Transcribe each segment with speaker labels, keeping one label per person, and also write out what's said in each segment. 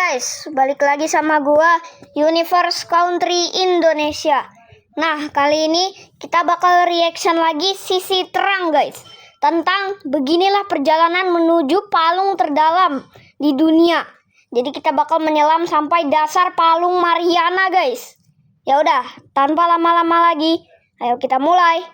Speaker 1: guys, balik lagi sama gua Universe Country Indonesia. Nah, kali ini kita bakal reaction lagi Sisi Terang guys, tentang beginilah perjalanan menuju palung terdalam di dunia. Jadi kita bakal menyelam sampai dasar palung Mariana guys. Ya udah, tanpa lama-lama lagi, ayo kita mulai.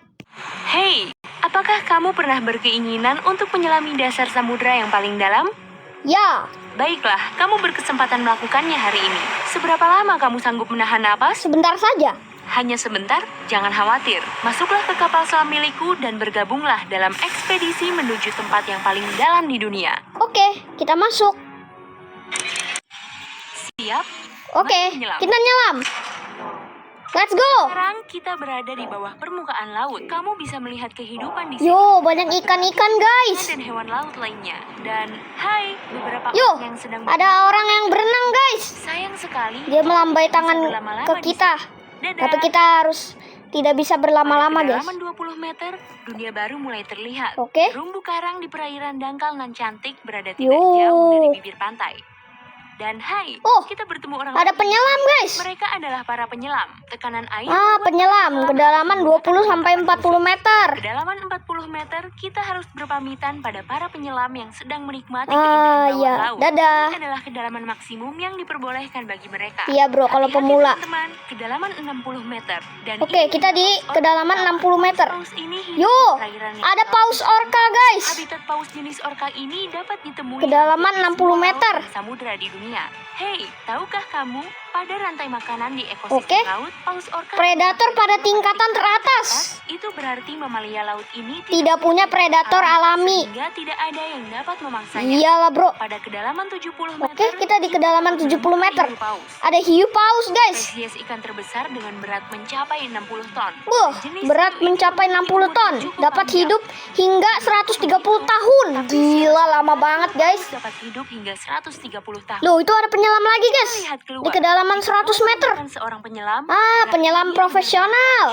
Speaker 2: Hey, apakah kamu pernah berkeinginan untuk menyelami dasar samudra yang paling dalam?
Speaker 1: Ya,
Speaker 2: Baiklah, kamu berkesempatan melakukannya hari ini. Seberapa lama kamu sanggup menahan napas?
Speaker 1: sebentar saja.
Speaker 2: Hanya sebentar? Jangan khawatir. Masuklah ke kapal selam milikku dan bergabunglah dalam ekspedisi menuju tempat yang paling dalam di dunia.
Speaker 1: Oke, kita masuk.
Speaker 2: Siap?
Speaker 1: Oke,
Speaker 2: Mari menyelam.
Speaker 1: kita nyelam. Let's go.
Speaker 2: Sekarang kita berada di bawah permukaan laut. Kamu bisa melihat kehidupan di sini.
Speaker 1: Yo, banyak ikan-ikan guys.
Speaker 2: Dan hewan laut lainnya. Dan hai, beberapa
Speaker 1: Yo,
Speaker 2: orang yang sedang
Speaker 1: ada orang yang berenang guys.
Speaker 2: Sayang sekali.
Speaker 1: Dia melambai tangan
Speaker 2: berlama-lama
Speaker 1: ke
Speaker 2: di
Speaker 1: kita.
Speaker 2: Dadah.
Speaker 1: Tapi kita harus tidak bisa berlama-lama guys.
Speaker 2: Pada kedalaman 20 meter, dunia baru mulai terlihat.
Speaker 1: Oke.
Speaker 2: Terumbu karang di perairan dangkal nan cantik berada tidak
Speaker 1: Yo.
Speaker 2: jauh dari bibir pantai. Dan hai,
Speaker 1: Oh,
Speaker 2: kita bertemu orang
Speaker 1: ada
Speaker 2: lagi.
Speaker 1: penyelam guys.
Speaker 2: Mereka adalah para penyelam. Tekanan air
Speaker 1: Penyelam kedalaman 20 sampai 40 meter.
Speaker 2: Kedalaman 40 meter, kita harus berpamitan pada para penyelam yang sedang menikmati keindahan bawah
Speaker 1: Iya.
Speaker 2: laut.
Speaker 1: Dadah.
Speaker 2: Ini adalah kedalaman maksimum yang diperbolehkan bagi mereka.
Speaker 1: Iya, bro, kalau
Speaker 2: Hati-hati,
Speaker 1: pemula.
Speaker 2: teman-teman, kedalaman 60 meter. Dan
Speaker 1: Oke,
Speaker 2: ini
Speaker 1: kita di
Speaker 2: paus
Speaker 1: kedalaman
Speaker 2: orca.
Speaker 1: 60 meter.
Speaker 2: Paus ini hidup
Speaker 1: Yo,
Speaker 2: di perairan yang
Speaker 1: ada
Speaker 2: gelap.
Speaker 1: paus orca guys.
Speaker 2: Habitat paus jenis orca ini dapat ditemui
Speaker 1: Kedalaman
Speaker 2: di
Speaker 1: 60
Speaker 2: semua
Speaker 1: meter.
Speaker 2: laut dan samudra di dunia. Hey, tahukah kamu pada rantai makanan di ekosistem
Speaker 1: Oke.
Speaker 2: laut, paus orca
Speaker 1: Predator pada tingkatan teratas.
Speaker 2: itu berarti mamalia laut ini
Speaker 1: Tidak punya predator alami.
Speaker 2: sehingga tidak ada yang dapat memangsanya.
Speaker 1: Iyalah bro.
Speaker 2: Pada kedalaman 70 meter.
Speaker 1: Oke, kita di kedalaman 70 meter.
Speaker 2: hiu paus.
Speaker 1: Ada hiu paus guys.
Speaker 2: Spesies ikan terbesar dengan berat mencapai 60 ton.
Speaker 1: Wah,
Speaker 2: Jenis
Speaker 1: berat
Speaker 2: hiu
Speaker 1: mencapai
Speaker 2: ini
Speaker 1: 60 ton.
Speaker 2: cukup
Speaker 1: Dapat
Speaker 2: panjang.
Speaker 1: hidup hingga 130 tahun. Gila, lama banget guys.
Speaker 2: Dapat hidup hingga 130 tahun.
Speaker 1: Loh, itu ada penyelam lagi guys.
Speaker 2: Lihat keluar.
Speaker 1: Di kedalaman 100 meter.
Speaker 2: Bukan seorang penyelam.
Speaker 1: Penyelam
Speaker 2: berarti
Speaker 1: profesional.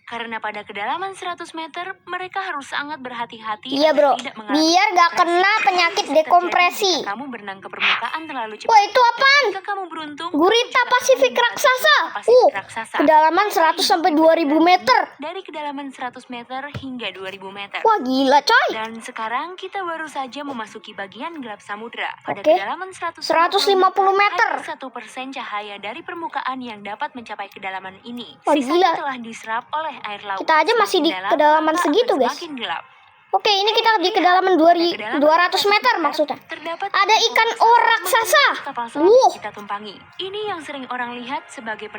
Speaker 2: Karena pada kedalaman 100 meter, mereka harus sangat berhati-hati
Speaker 1: Iya bro,
Speaker 2: agar tidak mengalami
Speaker 1: biar gak kena
Speaker 2: depresi.
Speaker 1: penyakit
Speaker 2: Terjadi
Speaker 1: dekompresi.
Speaker 2: jika kamu berenang ke permukaan terlalu cepat.
Speaker 1: Wah, itu apaan?
Speaker 2: Jika kamu beruntung,
Speaker 1: Gurita
Speaker 2: kamu
Speaker 1: Pasifik
Speaker 2: juga
Speaker 1: raksasa.
Speaker 2: Pasifik raksasa.
Speaker 1: Kedalaman 100 sampai 2000 meter.
Speaker 2: Dari kedalaman 100 meter hingga 2000 meter.
Speaker 1: Wah, gila coy.
Speaker 2: Dan sekarang kita baru saja memasuki bagian gelap samudra. Pada
Speaker 1: Oke.
Speaker 2: kedalaman
Speaker 1: 150 meter.
Speaker 2: hanya 1% cahaya dari permukaan yang dapat mencapai kedalaman ini.
Speaker 1: Wah,
Speaker 2: Sisanya
Speaker 1: gila.
Speaker 2: telah diserap oleh air laut.
Speaker 1: Kita aja masih di
Speaker 2: Semakin dalam,
Speaker 1: kedalaman
Speaker 2: maka
Speaker 1: segitu,
Speaker 2: akan
Speaker 1: guys.
Speaker 2: semakin gelap.
Speaker 1: Oke, ini kita di kedalaman 200 meter maksudnya.
Speaker 2: Terdapat
Speaker 1: Ada ikan or raksasa.
Speaker 2: kapal selam yang kita tumpangi. Ini yang sering orang lihat sebagai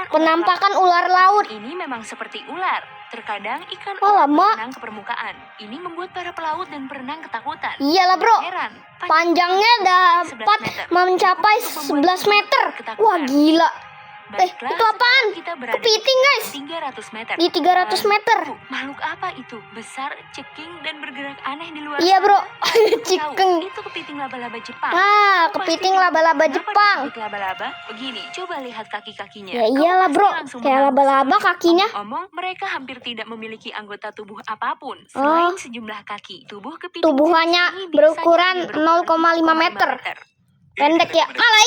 Speaker 1: Penampakan ular laut.
Speaker 2: Ini memang seperti ular. Terkadang ikan
Speaker 1: Oh,
Speaker 2: or
Speaker 1: lama.
Speaker 2: berenang ke permukaan. Ini membuat para pelaut dan perenang ketakutan.
Speaker 1: Iyalah bro.
Speaker 2: Heran.
Speaker 1: Panjangnya dapat mencapai 11 meter. Wah, gila.
Speaker 2: Baiklah,
Speaker 1: itu apaan?
Speaker 2: sekarang kita berada
Speaker 1: Kepiting guys.
Speaker 2: 300 meter.
Speaker 1: Di 300
Speaker 2: Dan,
Speaker 1: meter.
Speaker 2: makhluk apa itu? Besar, ceking, dan bergerak aneh di luar
Speaker 1: Iya
Speaker 2: sana.
Speaker 1: bro.
Speaker 2: Tahu,
Speaker 1: Cikeng.
Speaker 2: itu kepiting laba-laba Jepang.
Speaker 1: Kepiting
Speaker 2: Kamu pasti
Speaker 1: laba-laba
Speaker 2: kenapa
Speaker 1: Jepang.
Speaker 2: disebut laba-laba? Begini, coba lihat kaki-kakinya.
Speaker 1: Ya
Speaker 2: Kamu
Speaker 1: iyalah
Speaker 2: pasti
Speaker 1: bro.
Speaker 2: langsung
Speaker 1: Kayak
Speaker 2: menganggap
Speaker 1: laba-laba
Speaker 2: seperti
Speaker 1: kakinya.
Speaker 2: omong-omong, mereka hampir tidak memiliki anggota tubuh apapun selain sejumlah kaki. Tubuh kepiting
Speaker 1: Tubuhannya
Speaker 2: jenis ini
Speaker 1: berukuran
Speaker 2: biasanya
Speaker 1: 0,5 meter. Pendek ya. Malah.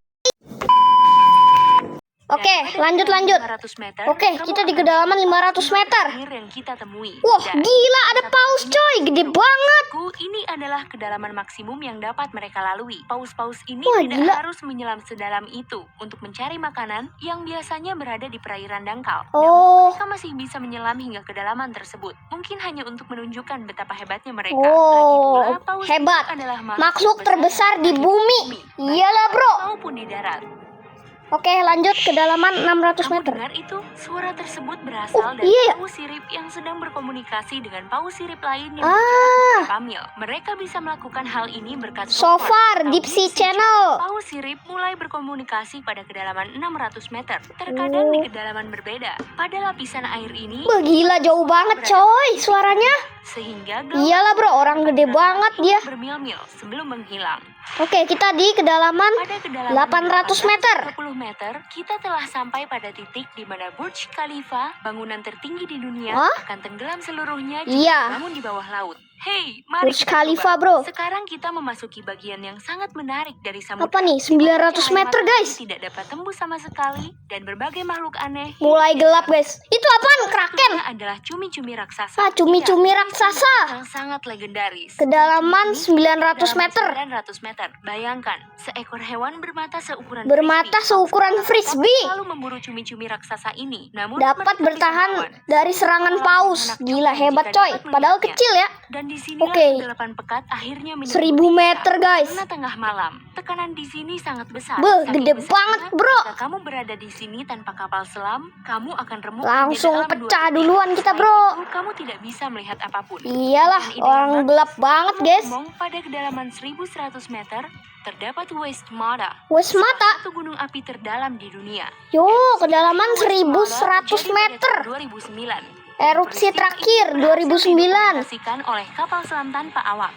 Speaker 1: Oke, lanjut.
Speaker 2: 500 meter,
Speaker 1: Oke,
Speaker 2: kamu
Speaker 1: kita di
Speaker 2: akan
Speaker 1: kedalaman 500 meter.
Speaker 2: air yang kita temui.
Speaker 1: Wah,
Speaker 2: Dan
Speaker 1: gila, ada paus coy. Gede banget.
Speaker 2: ini adalah kedalaman maksimum yang dapat mereka lalui. Paus-paus ini
Speaker 1: Wah,
Speaker 2: tidak
Speaker 1: gila.
Speaker 2: harus menyelam sedalam itu untuk mencari makanan yang biasanya berada di perairan dangkal.
Speaker 1: Oh.
Speaker 2: Mereka masih bisa menyelam hingga kedalaman tersebut. Mungkin hanya untuk menunjukkan betapa hebatnya mereka.
Speaker 1: Oh,
Speaker 2: Lagi pula, paus
Speaker 1: hebat.
Speaker 2: itu adalah
Speaker 1: Makhluk terbesar di bumi. Iyalah bro.
Speaker 2: maupun di darat.
Speaker 1: Oke, lanjut kedalaman 600
Speaker 2: Kamu
Speaker 1: meter.
Speaker 2: dengar itu? Suara tersebut berasal dari
Speaker 1: iya.
Speaker 2: paus sirip yang sedang berkomunikasi dengan paus sirip lain yang
Speaker 1: Ah.
Speaker 2: berjarak beberapa mil. Mereka bisa melakukan hal ini berkat
Speaker 1: So far,
Speaker 2: atau
Speaker 1: Deep Sea Channel.
Speaker 2: Paus sirip mulai berkomunikasi pada kedalaman 600 meter. Terkadang di kedalaman berbeda. Pada lapisan air ini,
Speaker 1: Wah, gila jauh banget coy suaranya.
Speaker 2: sehingga
Speaker 1: Iyalah bro, orang gede banget dia.
Speaker 2: bermil-mil sebelum menghilang.
Speaker 1: Oke, kita di kedalaman
Speaker 2: Pada kedalaman
Speaker 1: 800 meter.
Speaker 2: 10 meter, kita telah sampai pada titik di mana Burj Khalifa, bangunan tertinggi di dunia,
Speaker 1: Hah?
Speaker 2: akan tenggelam seluruhnya jika
Speaker 1: Iya.
Speaker 2: dibangun di bawah laut. Hey, mari
Speaker 1: Burj
Speaker 2: kita
Speaker 1: Khalifa,
Speaker 2: coba.
Speaker 1: bro.
Speaker 2: Sekarang kita memasuki bagian yang sangat menarik dari samudra.
Speaker 1: Apa nih? 900 meter, guys.
Speaker 2: Tidak dapat tembus sama sekali dan berbagai makhluk aneh.
Speaker 1: Mulai gelap, guys. Itu apaan? Kraken.
Speaker 2: Satunya adalah cumi-cumi raksasa.
Speaker 1: Ah, cumi-cumi
Speaker 2: Iya,
Speaker 1: raksasa.
Speaker 2: yang sangat legendaris.
Speaker 1: Kedalaman 900 meter.
Speaker 2: 900 meter. Bayangkan, seekor hewan
Speaker 1: Bermata seukuran frisbee.
Speaker 2: Selalu memburu cumi-cumi raksasa ini. Namun
Speaker 1: Dapat
Speaker 2: mereka bisa
Speaker 1: bertahan
Speaker 2: melawan.
Speaker 1: dari serangan paus. Gila, hebat coy. Padahal kecil ya.
Speaker 2: Dan di sini
Speaker 1: Oke.
Speaker 2: delapan pekat akhirnya
Speaker 1: 1000 meter, guys.
Speaker 2: Karena tengah malam, tekanan di sini sangat besar.
Speaker 1: Beuh,
Speaker 2: Saking
Speaker 1: gede
Speaker 2: besarnya,
Speaker 1: banget, bro.
Speaker 2: Jika kamu berada di sini tanpa kapal selam, kamu akan remuk
Speaker 1: Langsung
Speaker 2: di dalam
Speaker 1: pecah
Speaker 2: 2 detik.
Speaker 1: duluan kita,
Speaker 2: Selain
Speaker 1: bro.
Speaker 2: itu, kamu tidak bisa melihat apapun.
Speaker 1: Iyalah,
Speaker 2: Dan ide
Speaker 1: orang
Speaker 2: yang
Speaker 1: gelap
Speaker 2: bagus,
Speaker 1: banget, guys.
Speaker 2: ngomong, pada kedalaman 1100 meter, terdapat West Mata.
Speaker 1: Wes mata.
Speaker 2: Satu gunung api terdalam di dunia.
Speaker 1: Yo, kedalaman
Speaker 2: West Mata
Speaker 1: 1100
Speaker 2: terjadi pada
Speaker 1: meter.
Speaker 2: tahun 2009.
Speaker 1: Erupsi
Speaker 2: Peristiwa
Speaker 1: terakhir
Speaker 2: ini
Speaker 1: 2009.
Speaker 2: didokumentasikan oleh kapal selam tanpa awak.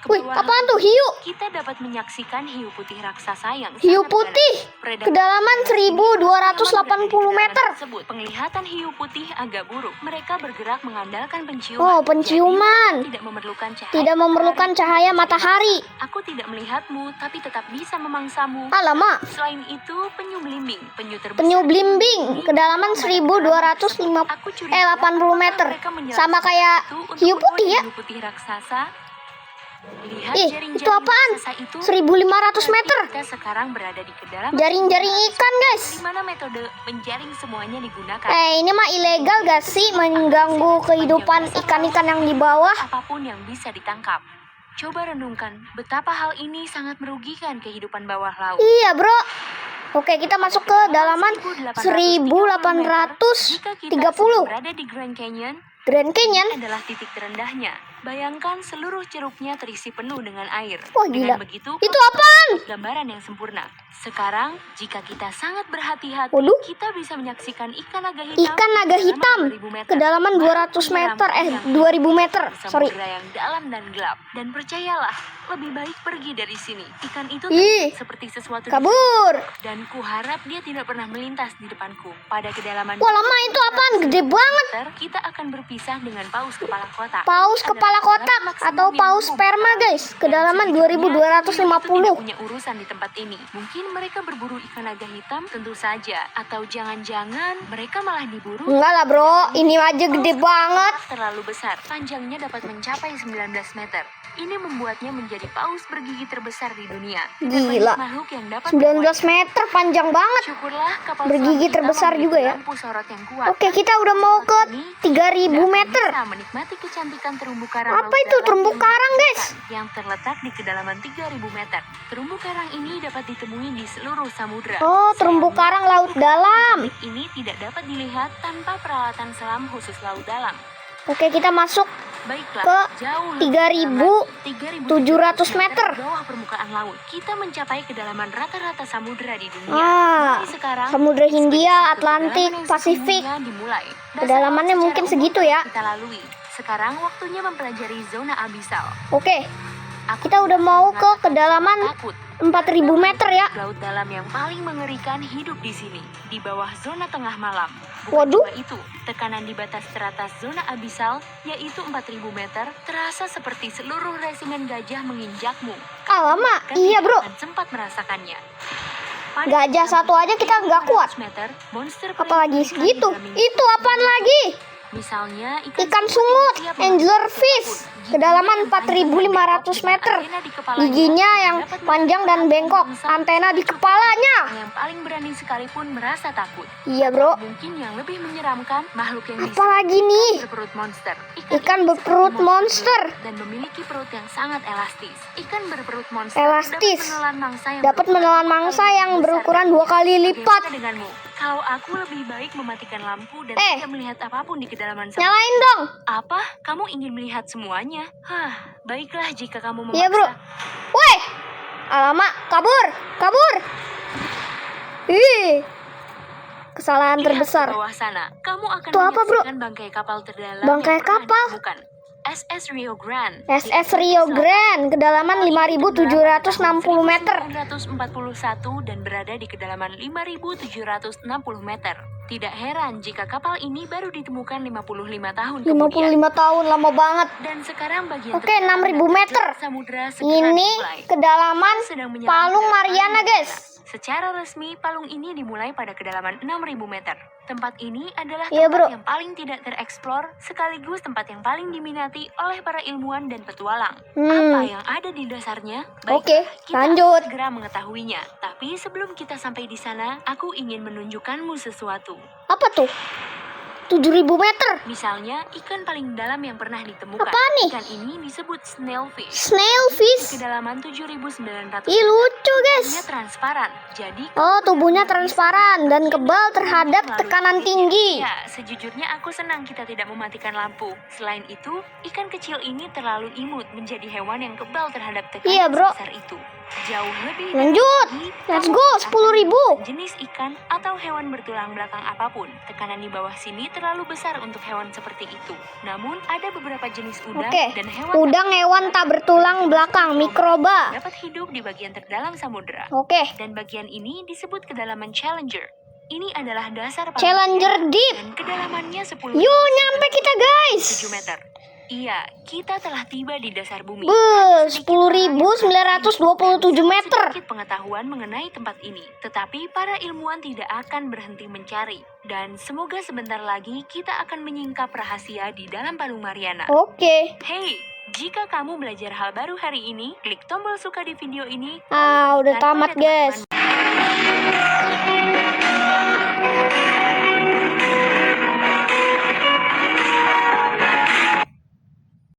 Speaker 1: Wih,
Speaker 2: Ke bawah
Speaker 1: apaan tuh? Hiu.
Speaker 2: kita dapat menyaksikan hiu putih raksasa yang
Speaker 1: Hiu
Speaker 2: sangat
Speaker 1: putih.
Speaker 2: ganas. Predator
Speaker 1: Kedalaman
Speaker 2: tersebut berada di
Speaker 1: 1280
Speaker 2: kedalaman
Speaker 1: meter.
Speaker 2: tersebut. Penglihatan hiu putih agak buruk. Mereka bergerak mengandalkan penciuman.
Speaker 1: Oh, penciuman.
Speaker 2: Jadi, tidak memerlukan cahaya.
Speaker 1: Tidak memerlukan cahaya matahari.
Speaker 2: Aku tidak melihatmu, tapi tetap bisa memangsamu.
Speaker 1: Alamak.
Speaker 2: Selain itu, penyu belimbing, penyu terbesar.
Speaker 1: Penyu blimbing. Kedalaman 1280
Speaker 2: Aku curiga
Speaker 1: 80 meter.
Speaker 2: mereka menjelaskan
Speaker 1: Sama kayak
Speaker 2: itu untuk
Speaker 1: hiu putih ya.
Speaker 2: hiu putih raksasa. Lihat
Speaker 1: Ih,
Speaker 2: jaring-jaring
Speaker 1: itu apaan?
Speaker 2: raksasa itu.
Speaker 1: 1500 meter.
Speaker 2: Kita sekarang berada di kedalaman
Speaker 1: Jaring-jaring ikan, guys.
Speaker 2: di mana metode menjaring semuanya digunakan.
Speaker 1: Ini mah ilegal gak sih mengganggu kehidupan ikan-ikan yang di bawah?
Speaker 2: Apapun yang bisa ditangkap. Coba renungkan betapa hal ini sangat merugikan kehidupan bawah laut.
Speaker 1: Iya, bro. Oke, kita masuk ke dalaman
Speaker 2: 1830.
Speaker 1: 1830.
Speaker 2: Berada di Grand Canyon
Speaker 1: Grand Canyon.
Speaker 2: adalah titik terendahnya. Bayangkan seluruh ceruknya terisi penuh dengan air.
Speaker 1: Wah,
Speaker 2: Dengan
Speaker 1: gila.
Speaker 2: begitu,
Speaker 1: Itu apaan?
Speaker 2: gambaran yang sempurna. Sekarang, jika kita sangat berhati-hati,
Speaker 1: Waduh.
Speaker 2: kita bisa menyaksikan ikan naga hitam.
Speaker 1: Ikan naga
Speaker 2: di
Speaker 1: hitam.
Speaker 2: kedalaman 2000 meter.
Speaker 1: Kedalaman 200 meter. 2000 meter. Sorry.
Speaker 2: Samudera yang dalam dan gelap. Dan percayalah, lebih baik pergi dari sini. Ikan itu
Speaker 1: Ih,
Speaker 2: terlihat seperti sesuatu
Speaker 1: kabur.
Speaker 2: dan kuharap dia tidak pernah melintas di depanku. Pada kedalaman
Speaker 1: Wah, lama itu apaan? Gede banget.
Speaker 2: meter, kita akan berpisah dengan paus kepala kotak.
Speaker 1: Paus
Speaker 2: Ini
Speaker 1: kepala
Speaker 2: adalah
Speaker 1: kotak
Speaker 2: kedalaman
Speaker 1: atau
Speaker 2: maksimum
Speaker 1: paus
Speaker 2: yang
Speaker 1: sperma,
Speaker 2: mampu.
Speaker 1: guys.
Speaker 2: Dan
Speaker 1: Kedalaman
Speaker 2: sejujurnya, hiu itu
Speaker 1: 2250.
Speaker 2: tidak punya urusan di tempat ini. Mungkin mereka berburu ikan naga hitam, tentu saja. Atau jangan-jangan mereka malah diburu.
Speaker 1: Enggak lah, bro. Ini aja gede banget.
Speaker 2: Terlalu besar. Panjangnya dapat mencapai 19 meter. Ini membuatnya menjadi paus bergigi terbesar di dunia. Dan
Speaker 1: Gila.
Speaker 2: banyak makhluk yang dapat
Speaker 1: 19 meter, panjang banget.
Speaker 2: Syukurlah kapal
Speaker 1: Bergigi
Speaker 2: selam kita
Speaker 1: terbesar
Speaker 2: memiliki
Speaker 1: juga ya.
Speaker 2: lampu sorot yang kuat.
Speaker 1: Oke, kita udah mau ke 3000 meter.
Speaker 2: Kita menikmati kecantikan terumbu karang.
Speaker 1: Apa
Speaker 2: laut
Speaker 1: itu
Speaker 2: dalam
Speaker 1: terumbu
Speaker 2: yang
Speaker 1: karang, guys?
Speaker 2: yang terletak di kedalaman 3000 meter. Terumbu karang ini dapat ditemui di seluruh samudra.
Speaker 1: Oh, terumbu
Speaker 2: Sayangnya,
Speaker 1: karang laut dalam.
Speaker 2: ini tidak dapat dilihat tanpa peralatan selam khusus laut dalam.
Speaker 1: Oke, kita masuk
Speaker 2: Baiklah,
Speaker 1: ke
Speaker 2: jauh lebih
Speaker 1: 3700 meter.
Speaker 2: di bawah permukaan laut. Kita mencapai kedalaman rata-rata samudra di dunia.
Speaker 1: Ah,
Speaker 2: Jadi sekarang,
Speaker 1: Samudra Hindia,
Speaker 2: ekspedisi ke
Speaker 1: Atlantik,
Speaker 2: kedalaman yang
Speaker 1: Pasifik.
Speaker 2: sesungguhnya dimulai.
Speaker 1: Kedalamannya
Speaker 2: Dasar
Speaker 1: mungkin
Speaker 2: secara
Speaker 1: segitu
Speaker 2: umum
Speaker 1: ya.
Speaker 2: Kita lalui. Sekarang waktunya mempelajari zona abisal.
Speaker 1: Oke,
Speaker 2: Aku
Speaker 1: kita udah mau ke
Speaker 2: merasakan
Speaker 1: kedalaman
Speaker 2: takut.
Speaker 1: 4000 meter ya.
Speaker 2: Laut dalam yang paling mengerikan hidup di sini, di bawah zona tengah malam. Bukan
Speaker 1: Waduh.
Speaker 2: cuma itu, tekanan di batas teratas zona abisal, yaitu 4000 meter, terasa seperti seluruh resimen gajah menginjakmu.
Speaker 1: Alamak,
Speaker 2: Kan
Speaker 1: iya
Speaker 2: tidak
Speaker 1: bro.
Speaker 2: akan sempat merasakannya. Pada
Speaker 1: Gajah satu aja kita nggak kuat.
Speaker 2: 400 meter, monster
Speaker 1: Apalagi
Speaker 2: paling
Speaker 1: segitu.
Speaker 2: mengerikan di
Speaker 1: Itu apaan lagi?
Speaker 2: Misalnya
Speaker 1: Ikan sungut, anglerfish. Kedalaman 4500 meter. Giginya yang panjang dan bengkok. Antena di kepalanya.
Speaker 2: Yang paling berani sekalipun merasa takut.
Speaker 1: Iya bro.
Speaker 2: Mungkin yang lebih menyeramkan, makhluk yang
Speaker 1: Apalagi nih?
Speaker 2: berperut monster.
Speaker 1: Ikan
Speaker 2: ini
Speaker 1: berperut
Speaker 2: seperti
Speaker 1: monster.
Speaker 2: dan memiliki perut yang sangat elastis. Ikan berperut monster
Speaker 1: Elastis.
Speaker 2: dapat menelan mangsa yang
Speaker 1: berukuran 2 kali lipat.
Speaker 2: Bagaimana denganmu? Kalau aku lebih baik mematikan lampu dan
Speaker 1: Eh.
Speaker 2: tidak melihat apapun di kedalaman sana.
Speaker 1: Nyalain dong.
Speaker 2: Apa? Kamu ingin melihat semuanya? Baiklah jika kamu memaksa.
Speaker 1: Iya bro. Woi. Alamak, kabur. Kabur. Ih. Kesalahan
Speaker 2: Lihat
Speaker 1: terbesar.
Speaker 2: ke bawah sana. Kamu akan
Speaker 1: Itu apa, bro?
Speaker 2: menyaksikan bangkai kapal terdalam
Speaker 1: Bangkai
Speaker 2: yang pernah
Speaker 1: kapal?
Speaker 2: ditemukan. SS Rio Grande.
Speaker 1: SS Rio Grande. Kedalaman 5760 meter.
Speaker 2: 1941 dan berada di kedalaman 5760 meter. Tidak heran jika kapal ini baru ditemukan 55 tahun
Speaker 1: 55
Speaker 2: kemudian.
Speaker 1: tahun, lama banget.
Speaker 2: Dan sekarang bagian
Speaker 1: Oke,
Speaker 2: terdalam
Speaker 1: 6.000
Speaker 2: dan
Speaker 1: meter.
Speaker 2: terjal samudra segera
Speaker 1: Ini
Speaker 2: dimulai.
Speaker 1: kedalaman
Speaker 2: Sedang menyelam
Speaker 1: Palung
Speaker 2: ke dalam
Speaker 1: Mariana,
Speaker 2: Palung
Speaker 1: guys.
Speaker 2: Secara resmi, palung ini dimulai pada kedalaman 6.000 meter. Tempat ini adalah
Speaker 1: Iya,
Speaker 2: tempat
Speaker 1: bro.
Speaker 2: yang paling tidak tereksplor, sekaligus tempat yang paling diminati oleh para ilmuwan dan petualang. Apa yang ada di dasarnya?
Speaker 1: Oke,
Speaker 2: Kita
Speaker 1: lanjut.
Speaker 2: akan segera mengetahuinya. Tapi sebelum kita sampai di sana, aku ingin menunjukkanmu sesuatu.
Speaker 1: Apa tuh? 7.000 meter.
Speaker 2: Misalnya, ikan paling dalam yang pernah ditemukan.
Speaker 1: Apaan nih?
Speaker 2: Ikan ini disebut snailfish.
Speaker 1: Snailfish.
Speaker 2: Kedalaman 7.900
Speaker 1: Ih, lucu,
Speaker 2: Tubuhnya
Speaker 1: guys.
Speaker 2: transparan. Jadi
Speaker 1: Oh, tubuhnya transparan dan kebal terhadap tekanan tinggi.
Speaker 2: Ya, sejujurnya aku senang kita tidak mematikan lampu. Selain itu, ikan kecil ini terlalu imut menjadi hewan yang kebal terhadap tekanan
Speaker 1: Iya, bro.
Speaker 2: sebesar itu. Jauh lebih
Speaker 1: Lanjut.
Speaker 2: lagi,
Speaker 1: Let's
Speaker 2: kamu
Speaker 1: go,
Speaker 2: akan
Speaker 1: 10.000.
Speaker 2: menemukan jenis ikan atau hewan bertulang belakang apapun. Tekanan di bawah sini terlalu besar untuk hewan seperti itu. Namun, ada beberapa jenis udang
Speaker 1: Oke,
Speaker 2: dan hewan
Speaker 1: udang hewan tak bertulang belakang, mikroba.
Speaker 2: dapat hidup di bagian terdalam samudera.
Speaker 1: Oke,
Speaker 2: Dan bagian ini disebut kedalaman Challenger. Ini adalah dasar Palung
Speaker 1: Challenger
Speaker 2: Mariana
Speaker 1: Deep.
Speaker 2: dan kedalamannya 10
Speaker 1: Yuk, nyampe kita, guys.
Speaker 2: 7 meter. Iya, kita telah tiba di dasar bumi.
Speaker 1: Beuh,
Speaker 2: Hanya sedikit orang yang
Speaker 1: 10.927
Speaker 2: dan
Speaker 1: meter.
Speaker 2: sedikit pengetahuan mengenai tempat ini. Tetapi para ilmuwan tidak akan berhenti mencari. Dan semoga sebentar lagi kita akan menyingkap rahasia di dalam Palung Mariana.
Speaker 1: Oke.
Speaker 2: Hey, jika kamu belajar hal baru hari ini, klik tombol suka di video ini.
Speaker 1: Ah, udah
Speaker 2: Dan
Speaker 1: tamat,
Speaker 2: pada
Speaker 1: guys.
Speaker 2: teman-teman.